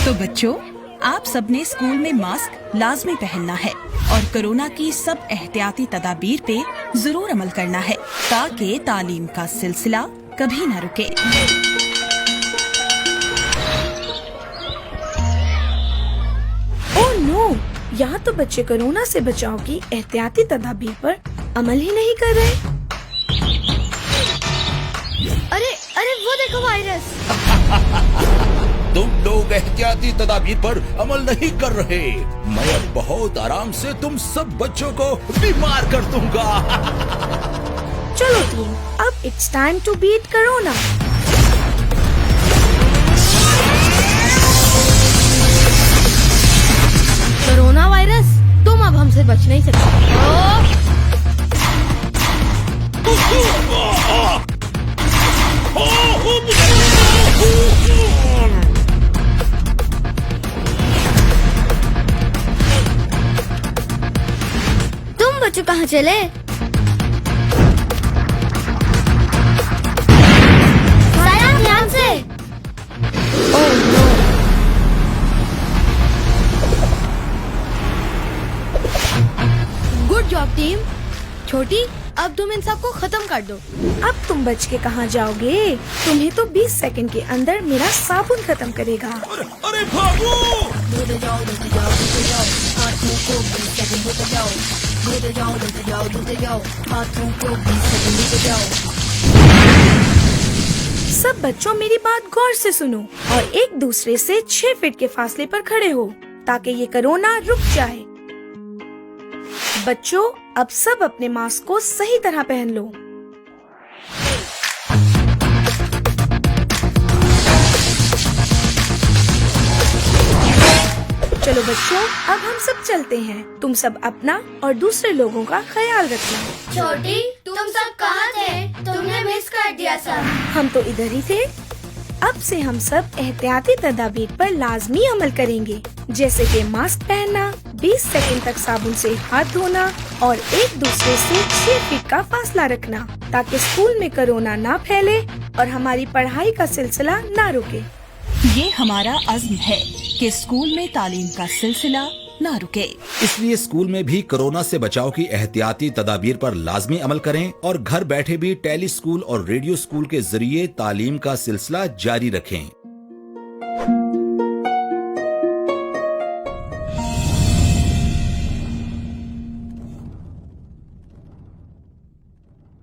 तो बच्चों, आप सबने स्कूल में मास्क लाजमी पहनना है और कोरोना की सब एहतियाती तदाबीर पे जरूर अमल करना है ताकि तालीम का सिलसिला कभी न रुके। ओह नो, यहाँ तो बच्चे कोरोना से बचाव की एहतियाती तदाबीर पर अमल ही नहीं कर रहे। अरे अरे वो देखो वायरस। तुम लोग एहतियाती तदाबीर पर अमल नहीं कर रहे। मैं अब बहुत आराम से तुम सब बच्चों को बीमार कर दूंगा। चलो टीम, अब it's time to beat corona. Corona virus, तुम अब हमसे बच नहीं सकते। तुम बच्चों कहाँ चले? सारा ध्यान से। Oh no. Good job team. छोटी, अब तुम इन सबको खत्म कर दो। अब तुम बच के कहाँ जाओगे? तुम्हें तो 20 सेकंड के अंदर मेरा साबुन खत्म करेगा। अरे भागो! सब बच्चों मेरी बात गौर से सुनो और एक दूसरे से 6 फीट के फासले पर खड़े हो ताकि ये कोरोना रुक जाए। बच्चों, अब सब अपने मास्क को सही तरह पहन लो। चलो बच्चों, अब हम सब चलते हैं। तुम सब अपना और दूसरे लोगों का ख्याल रखना। छोटी, तुम सब कहाँ थे? तुमने मिस कर दिया सब। हम तो इधर ही थे। अब से हम सब एहतियाती तदाबीर पर लाजमी अमल करेंगे, जैसे कि मास्क पहनना, 20 सेकंड तक साबुन से हाथ धोना और एक दूसरे से 6 फीट का फासला रखना ताकि स्कूल में कोरोना ना फैले और हमारी पढ़ाई का सिलसिला ना रुके। ये हमारा अज़्म है कि स्कूल में तालीम का सिलसिला ना रुके। इसलिए स्कूल में भी कोरोना से बचाव की एहतियाती तदाबीर पर लाजमी अमल करें और घर बैठे भी टेली स्कूल और रेडियो स्कूल के जरिए तालीम का सिलसिला जारी रखें।